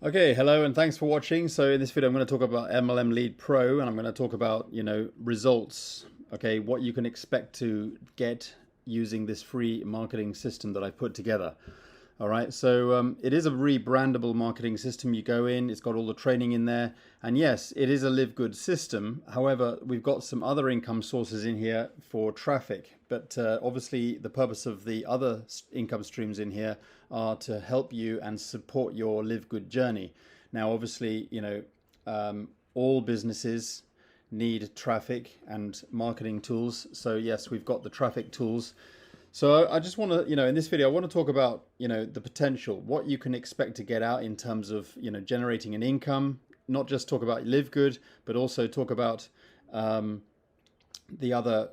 Okay, hello and thanks for watching. So in this video, I'm going to talk about MLM Lead Pro, and I'm going to talk about, results. Okay, what you can expect to get using this free marketing system that I put together. All right, so it is a rebrandable marketing system. You go in, it's got all the training in there, and yes, it is a LiveGood system. However, we've got some other income sources in here for traffic, but obviously the purpose of the other income streams in here are to help you and support your LiveGood journey. Now, obviously, all businesses need traffic and marketing tools. So yes, we've got the traffic tools. So I just want to, in this video, I want to talk about, the potential, what you can expect to get out in terms of, generating an income, not just talk about LiveGood, but also talk about the other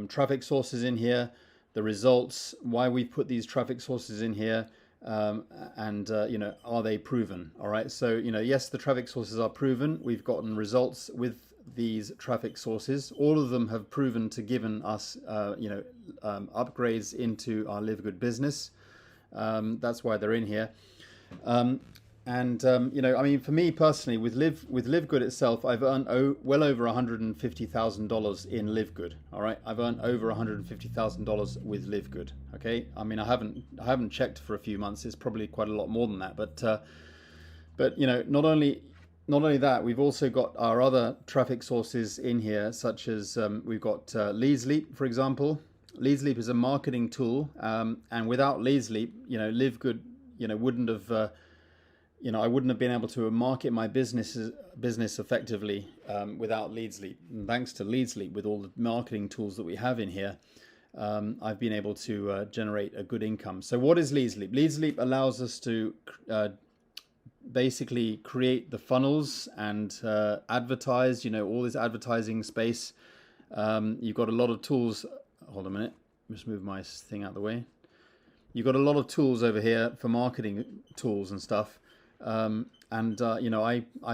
traffic sources in here, the results, why we put these traffic sources in here, and are they proven? All right. So, yes, the traffic sources are proven. We've gotten results with these traffic sources. All of them have proven to given us, upgrades into our LiveGood business. That's why they're in here. For me personally, with LiveGood itself, I've earned well over $150,000 in LiveGood. All right, I've earned over $150,000 with LiveGood. Okay, I haven't checked for a few months. It's probably quite a lot more than that. But not only that, we've also got our other traffic sources in here, such as we've got LeadsLeap, for example. LeadsLeap is a marketing tool, and without LeadsLeap, LiveGood, wouldn't have, I wouldn't have been able to market my business effectively without LeadsLeap. And thanks to LeadsLeap, with all the marketing tools that we have in here, I've been able to generate a good income. So what is LeadsLeap? LeadsLeap allows us to basically create the funnels and advertise, all this advertising space. You've got a lot of tools. Hold on a minute, just move my thing out of the way. You've got a lot of tools over here for marketing tools and stuff. I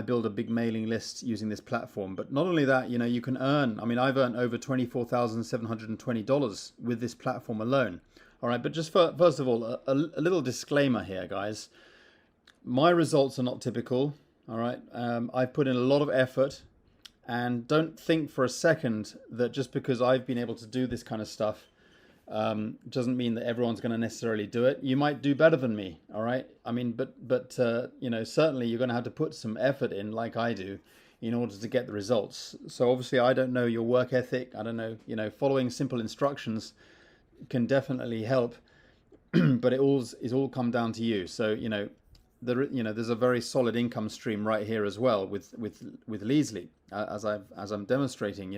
build a big mailing list using this platform. But not only that, you can earn, I've earned over $24,720 with this platform alone. All right, but just first of all, a little disclaimer here, guys. My results are not typical. All right, I've put in a lot of effort, and don't think for a second that just because I've been able to do this kind of stuff doesn't mean that everyone's going to necessarily do it. You might do better than me. All right, but certainly you're going to have to put some effort in, like I do, in order to get the results. So obviously, I don't know your work ethic. I don't know. Following simple instructions can definitely help, but it all come down to you. So there's a very solid income stream right here as well with LeadsLeap, as I'm demonstrating.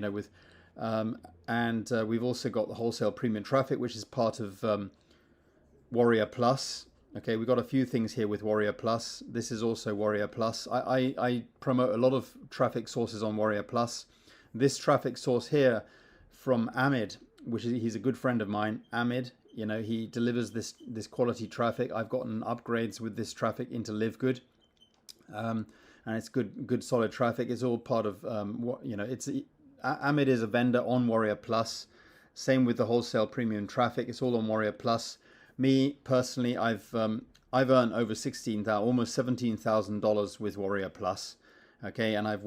We've also got the wholesale premium traffic, which is part of Warrior Plus. Okay, we've got a few things here with Warrior Plus. This is also Warrior Plus. I promote a lot of traffic sources on Warrior Plus. This traffic source here from Amit, he's a good friend of mine, Amit. He delivers this quality traffic. I've gotten upgrades with this traffic into LiveGood, and it's good solid traffic. It's all part of Amit is a vendor on Warrior Plus. Same with the wholesale premium traffic. It's all on Warrior Plus. Me personally, I've earned over almost $17,000 with Warrior Plus. Okay, and I've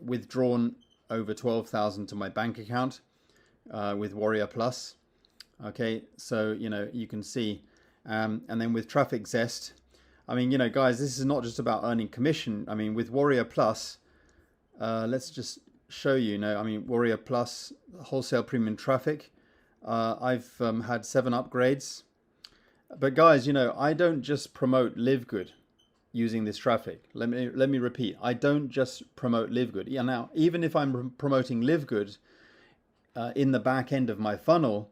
withdrawn over $12,000 to my bank account with Warrior Plus. Okay, so you can see, and then with Traffic Zest, guys, this is not just about earning commission. With Warrior Plus, let's just show you. Warrior Plus wholesale premium traffic. I've had 7 upgrades, but guys, I don't just promote LiveGood using this traffic. Let me repeat. I don't just promote LiveGood. Yeah, now even if I'm promoting LiveGood in the back end of my funnel.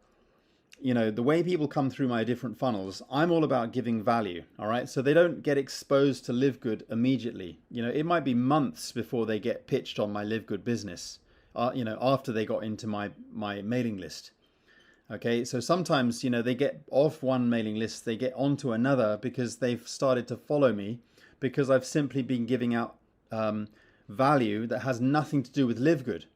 The way people come through my different funnels, I'm all about giving value, all right? So they don't get exposed to LiveGood immediately. It might be months before they get pitched on my LiveGood business, after they got into my mailing list. Okay, so sometimes, they get off one mailing list, they get onto another because they've started to follow me because I've simply been giving out value that has nothing to do with LiveGood.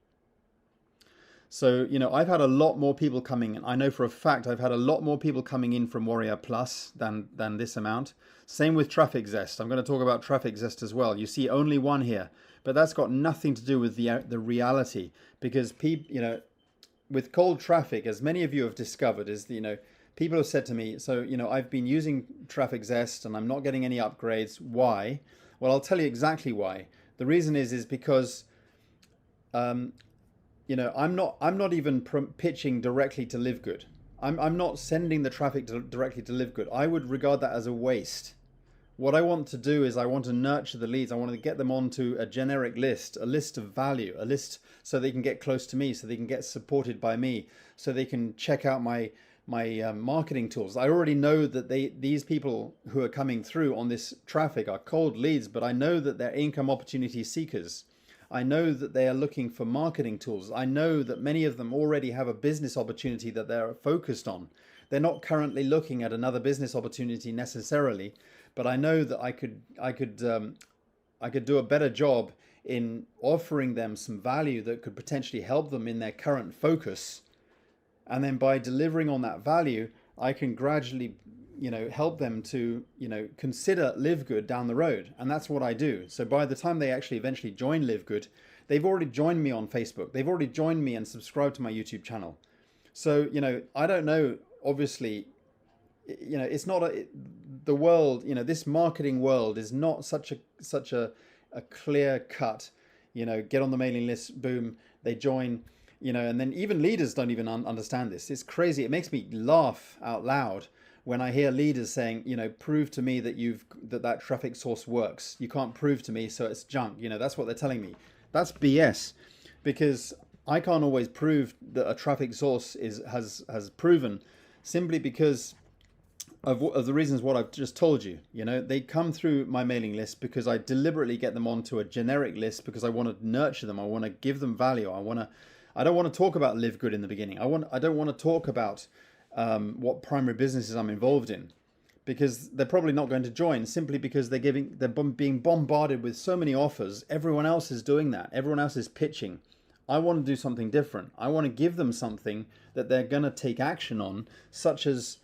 So, you know, I've had a lot more people coming in. I know for a fact I've had a lot more people coming in from Warrior Plus than this amount. Same with Traffic Zest. I'm going to talk about Traffic Zest as well. You see only one here, but that's got nothing to do with the reality, because people, you know, with cold traffic, as many of you have discovered, is, you know, people have said to me, so, you know, I've been using Traffic Zest and I'm not getting any upgrades. Why? Well, I'll tell you exactly why. The reason is because, you know, I'm not even pitching directly to LiveGood. I'm not sending the traffic directly to LiveGood. I would regard that as a waste. What I want to do is I want to nurture the leads. I want to get them onto a generic list, a list of value, a list so they can get close to me, so they can get supported by me, so they can check out my marketing tools. I already know that these people who are coming through on this traffic are cold leads, but I know that they're income opportunity seekers. I know that they are looking for marketing tools. I know that many of them already have a business opportunity that they're focused on. They're not currently looking at another business opportunity necessarily, but I know that I could do a better job in offering them some value that could potentially help them in their current focus. And then by delivering on that value, I can gradually, you know, help them to, you know, consider LiveGood down the road. And that's what I do. So by the time they actually eventually join LiveGood, they've already joined me on Facebook. They've already joined me and subscribed to my YouTube channel. So, you know, I don't know, obviously, you know, it's not the world, you know, this marketing world is not such a clear cut, you know, get on the mailing list, boom, they join, you know, and then even leaders don't even understand this. It's crazy. It makes me laugh out loud when I hear leaders saying, you know, prove to me that that traffic source works. You can't prove to me, so it's junk. You know, that's what they're telling me. That's BS, because I can't always prove that a traffic source has proven, simply because of the reasons what I've just told you. You know, they come through my mailing list because I deliberately get them onto a generic list, because I want to nurture them. I want to give them value. I don't want to talk about LiveGood in the beginning. I don't want to talk about what primary businesses I'm involved in, because they're probably not going to join, simply because they're being bombarded with so many offers. Everyone else is doing that. Everyone else is pitching. I want to do something different. I want to give them something that they're going to take action on, such as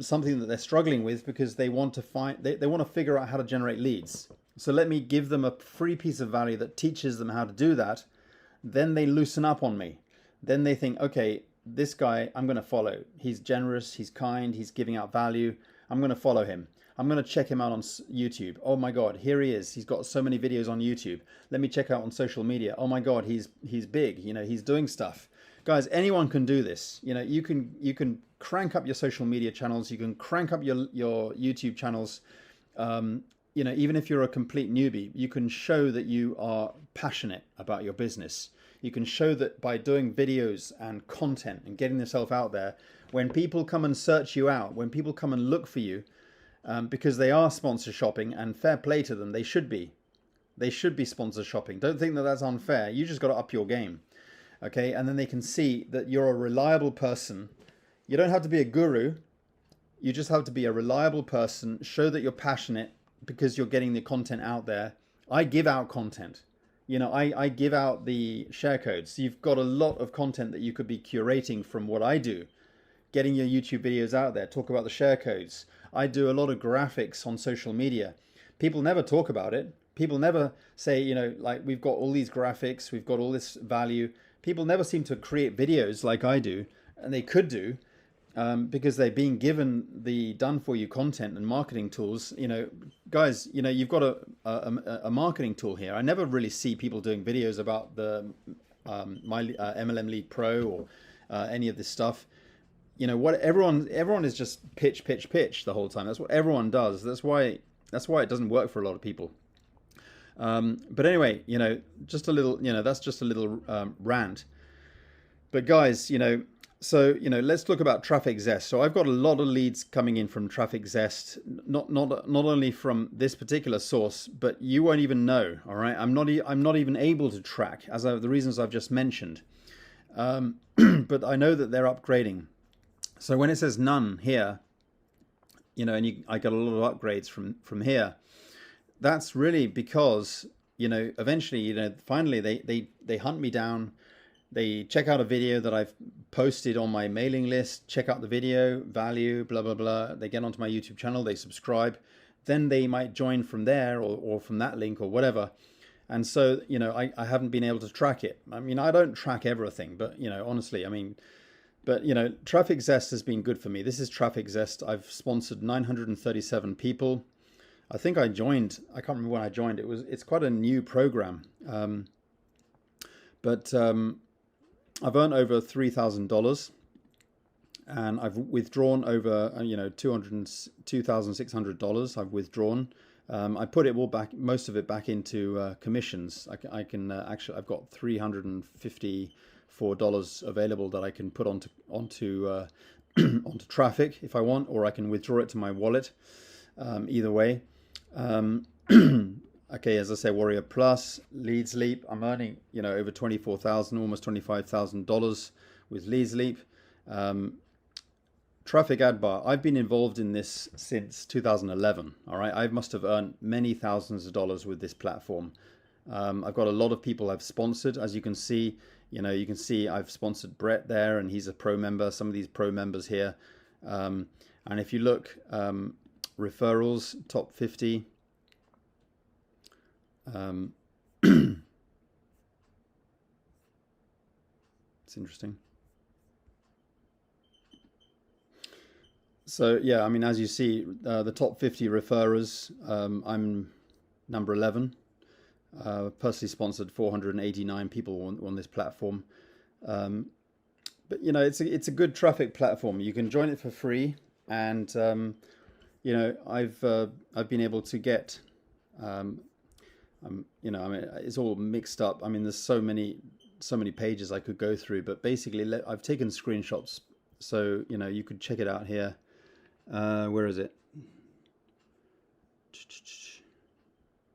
something that they're struggling with, because they want to they want to figure out how to generate leads. So let me give them a free piece of value that teaches them how to do that. Then they loosen up on me. Then they think, okay, this guy I'm going to follow. He's generous, he's kind, he's giving out value. I'm going to follow him. I'm going to check him out on YouTube. Oh my God, here he is. He's got so many videos on YouTube. Let me check out on social media. Oh my God, he's big. You know, he's doing stuff. Guys, anyone can do this. You know, you can crank up your social media channels. You can crank up your YouTube channels. You know, even if you're a complete newbie, you can show that you are passionate about your business. You can show that by doing videos and content and getting yourself out there, when people come and search you out, when people come and look for you, because they are sponsor shopping, and fair play to them, they should be. They should be sponsor shopping. Don't think that that's unfair. You just got to up your game. Okay, and then they can see that you're a reliable person. You don't have to be a guru. You just have to be a reliable person. Show that you're passionate because you're getting the content out there. I give out content. You know, I give out the share codes. So you've got a lot of content that you could be curating from what I do. Getting your YouTube videos out there. Talk about the share codes. I do a lot of graphics on social media. People never talk about it. People never say, you know, like, we've got all these graphics. We've got all this value. People never seem to create videos like I do, and they could do, because they're being given the done-for-you content and marketing tools. You know, guys, you know, you've got a marketing tool here. I never really see people doing videos about the my MLM Lead Pro or any of this stuff. You know, what everyone is just pitch the whole time. That's what everyone does. That's why it doesn't work for a lot of people. But anyway, you know, just a little, you know, that's just a little rant. But guys, you know, so, you know, let's talk about Traffic Zest. So I've got a lot of leads coming in from Traffic Zest, not only from this particular source, but you won't even know. All right, I'm not even able to track, the reasons I've just mentioned. But I know that they're upgrading. So when it says none here, you know, and I get a lot of upgrades from here. That's really because, you know, eventually, you know, finally they hunt me down. they check out a video that I've posted on my mailing list, check out the video, value, blah, blah, blah. They get onto my YouTube channel, they subscribe. Then they might join from there or from that link or whatever. And so, you know, I haven't been able to track it. I mean, I don't track everything, but, you know, honestly, I mean, but, you know, Traffic Zest has been good for me. This is Traffic Zest. I've sponsored 937 people. I think I joined, I can't remember when I joined. It's quite a new program. But I've earned over $3,000 and I've withdrawn over, you know, $2,600 I've withdrawn. I put it all back, most of it back into commissions. I can actually, I've got $354 available that I can put onto onto traffic if I want, or I can withdraw it to my wallet. Either way. Okay, as I say, Warrior Plus, LeadsLeap. I'm earning, you know, over $24,000, almost $25,000 with LeadsLeap. Traffic Ad Bar. I've been involved in this since 2011. All right, I must have earned many thousands of dollars with this platform. I've got a lot of people I've sponsored, as you can see. You know, you can see I've sponsored Brett there, and he's a pro member. Some of these pro members here, and if you look, referrals, top 50. It's interesting. So yeah, I mean, as you see, the top 50 referrers, I'm number 11. Personally sponsored 489 people on this platform. But you know, it's a good traffic platform. You can join it for free, and you know, I've been able to get. You know, I mean, it's all mixed up. I mean, there's so many pages I could go through, but basically I've taken screenshots, so you know, you could check it out here. Where is it?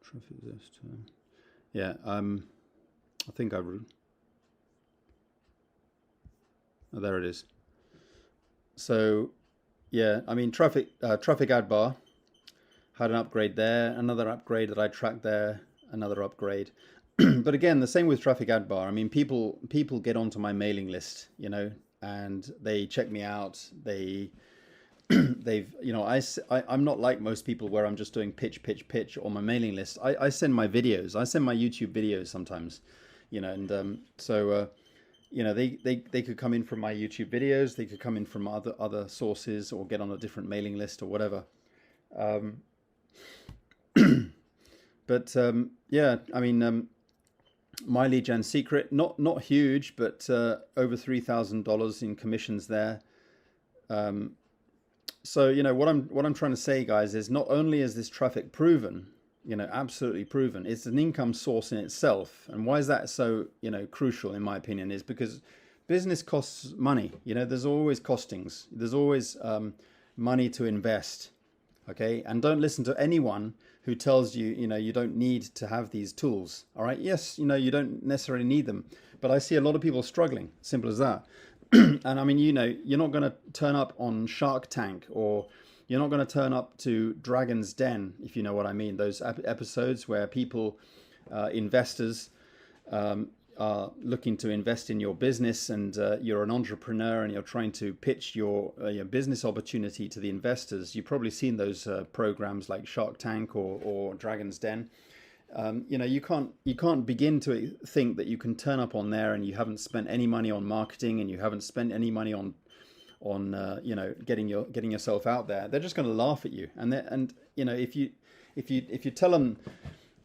Traffic Zest. Yeah, I think oh, there it is. So yeah, I mean, traffic Ad Bar had an upgrade there, another upgrade that I tracked there, another upgrade. But again, the same with Traffic Ad Bar. I mean, people get onto my mailing list, you know, and they check me out. They've, you know, I'm not like most people where I'm just doing pitch on my mailing list. I send my videos. I send my YouTube videos sometimes, you know, and so you know, they could come in from my YouTube videos. They could come in from other sources or get on a different mailing list or whatever. But yeah, I mean, my lead gen secret, not huge, but over $3,000 in commissions there. So you know, what I'm trying to say, guys, is not only is this traffic proven, you know, absolutely proven, it's an income source in itself. And why is that so, you know, crucial in my opinion, is because business costs money. You know, there's always costings. There's always money to invest. Okay, and don't listen to anyone who tells you, you know, you don't need to have these tools. All right, yes, you know, you don't necessarily need them, but I see a lot of people struggling. Simple as that. And I mean, you know, you're not going to turn up on Shark Tank, or you're not going to turn up to Dragon's Den, if you know what I mean. Those episodes where people, investors, are looking to invest in your business, and you're an entrepreneur and you're trying to pitch your business opportunity to the investors. You've probably seen those programs like Shark Tank or Dragon's Den. You know, you can't begin to think that you can turn up on there and you haven't spent any money on marketing, and you haven't spent any money on you know, getting yourself out there. They're just going to laugh at you, and you know, if you tell them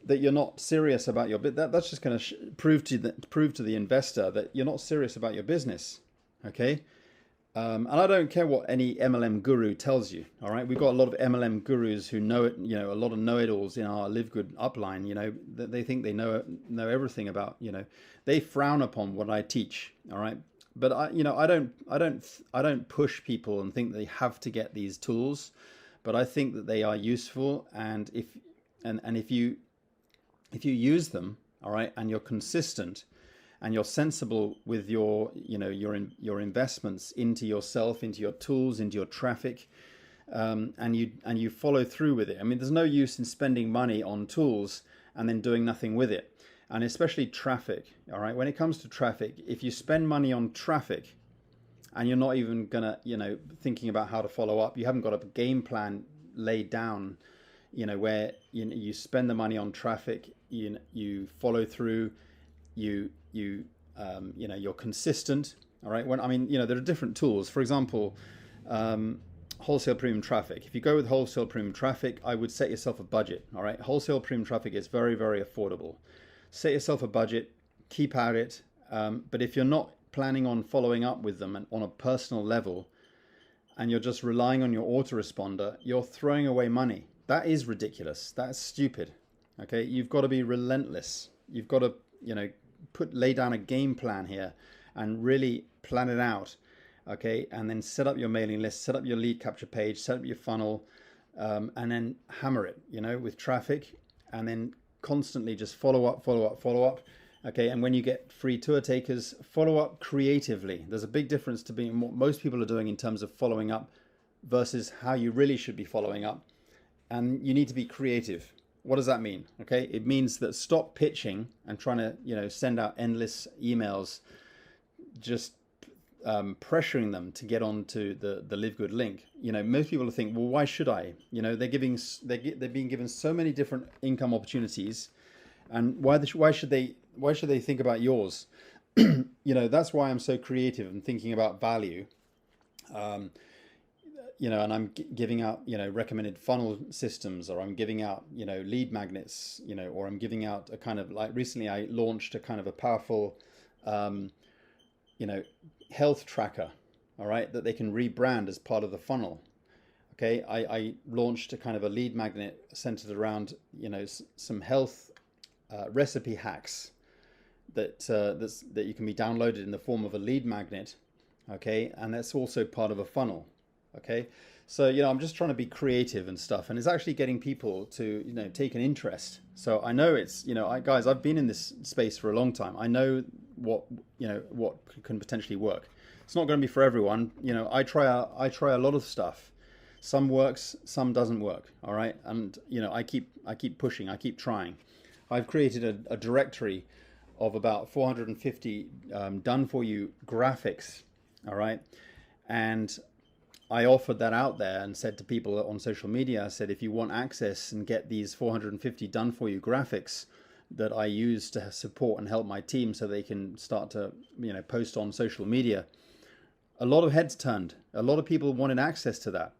that you're not serious about your business, that's just going to prove to the investor that you're not serious about your business. Okay, and I don't care what any MLM guru tells you. All right, we've got a lot of MLM gurus who know it. You know, a lot of know-it-alls in our LiveGood upline. You know, they think they know everything about. You know, they frown upon what I teach. All right, but I don't push people and think they have to get these tools, but I think that they are useful, and if you use them, all right, and you're consistent, and you're sensible with your investments into yourself, into your tools, into your traffic, and you follow through with it. I mean, there's no use in spending money on tools and then doing nothing with it. and especially traffic. All right, when it comes to traffic, if you spend money on traffic and you're not even gonna, thinking about how to follow up, you haven't got a game plan laid down, where you spend the money on traffic, you follow through, you're consistent. All right, there are different tools. For example, wholesale premium traffic. If you go with wholesale premium traffic, I would set yourself a budget. All right, wholesale premium traffic is very, very affordable. Set yourself a budget, keep at it. But if you're not planning on following up with them and on a personal level, and you're just relying on your autoresponder, you're throwing away money. That is ridiculous. That's stupid. Okay, you've got to be relentless. You've got to, lay down a game plan here and really plan it out. Okay, and then set up your mailing list, set up your lead capture page, set up your funnel, and then hammer it, with traffic, and then constantly just follow up. Okay, and when you get free tour takers, follow up creatively. There's a big difference to being what most people are doing in terms of following up versus how you really should be following up. And you need to be creative. What does that mean? Okay, it means that stop pitching and trying to, send out endless emails, just pressuring them to get onto the LiveGood link. Most people think, well, why should I? They're being given so many different income opportunities, and why should they think about yours? That's why I'm so creative and thinking about value. And I'm giving out, recommended funnel systems, or I'm giving out, lead magnets, or I'm giving out a kind of, like, recently I launched a kind of a powerful, health tracker, all right, that they can rebrand as part of the funnel. Okay, I launched a kind of a lead magnet centered around, some health recipe hacks that you can be downloaded in the form of a lead magnet. Okay, and that's also part of a funnel. Okay, so I'm just trying to be creative and stuff, and it's actually getting people to take an interest. So I know it's guys, I've been in this space for a long time. I know what can potentially work. It's not going to be for everyone. I try a lot of stuff. Some works, some doesn't work. All right, and I keep pushing. I keep trying. I've created a directory of about 450 done for you graphics. All right, and I offered that out there and said to people on social media, I said, if you want access and get these 450 done for you graphics that I use to support and help my team so they can start to, post on social media, a lot of heads turned. A lot of people wanted access to that.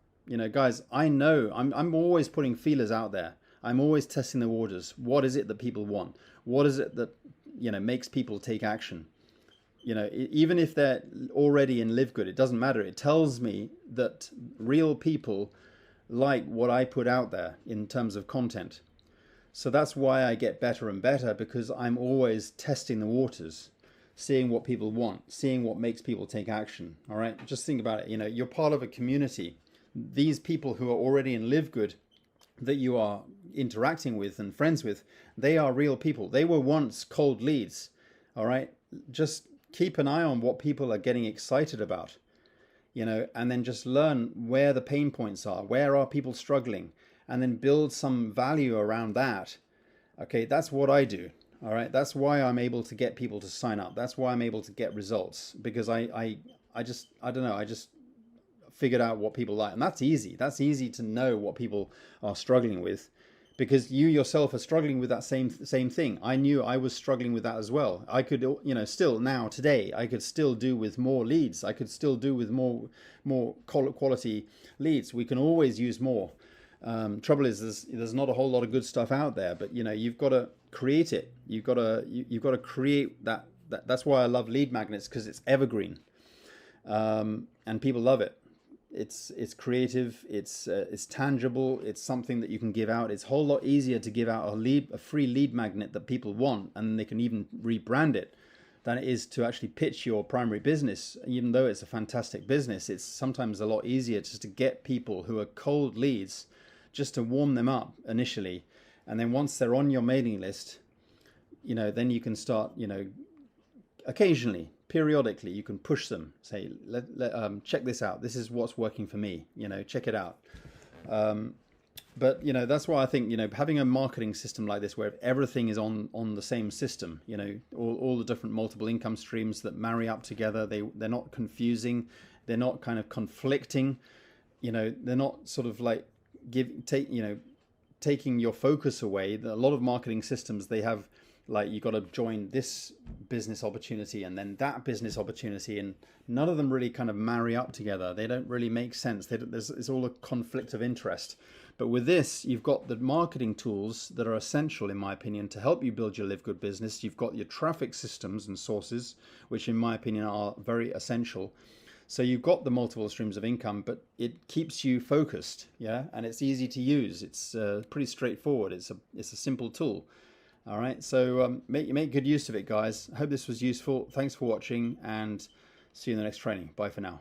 Guys, I know I'm always putting feelers out there. I'm always testing the waters. What is it that people want? What is it that, makes people take action? Even if they're already in LiveGood, it doesn't matter. It tells me that real people like what I put out there in terms of content. So that's why I get better and better, because I'm always testing the waters, seeing what people want, seeing what makes people take action. All right, just think about it. You're part of a community. These people who are already in LiveGood that you are interacting with and friends with, they are real people. They were once cold leads. All right, just keep an eye on what people are getting excited about, and then just learn where the pain points are, where are people struggling, and then build some value around that. Okay, that's what I do. All right, that's why I'm able to get people to sign up. That's why I'm able to get results, because I just figured out what people like, and that's easy. That's easy to know what people are struggling with, because you yourself are struggling with that same thing. I knew I was struggling with that as well. I could, still now today, I could still do with more leads. I could still do with more quality leads. We can always use more. Trouble is, there's not a whole lot of good stuff out there, but you've got to create it. You've got to create that. That's why I love lead magnets, because it's evergreen, and people love it. It's creative, it's tangible, it's something that you can give out. It's a whole lot easier to give out a free lead magnet that people want, and they can even rebrand it, than it is to actually pitch your primary business. Even though it's a fantastic business, it's sometimes a lot easier just to get people who are cold leads, just to warm them up initially, and then once they're on your mailing list, then you can start, occasionally, periodically, you can push them, say, check this out, this is what's working for me, check it out. But that's why I think having a marketing system like this where everything is on the same system, all the different multiple income streams that marry up together, they're not confusing, they're not kind of conflicting, they're not sort of like taking your focus away. A lot of marketing systems, they have like, you got to join this business opportunity and then that business opportunity, and none of them really kind of marry up together. They don't really make sense. It's all a conflict of interest. But with this, you've got the marketing tools that are essential, in my opinion, to help you build your LiveGood business. You've got your traffic systems and sources, which in my opinion are very essential. So you've got the multiple streams of income, but it keeps you focused, yeah? And it's easy to use. It's pretty straightforward. It's a simple tool. All right, so make good use of it, guys. I hope this was useful. Thanks for watching, and see you in the next training. Bye for now.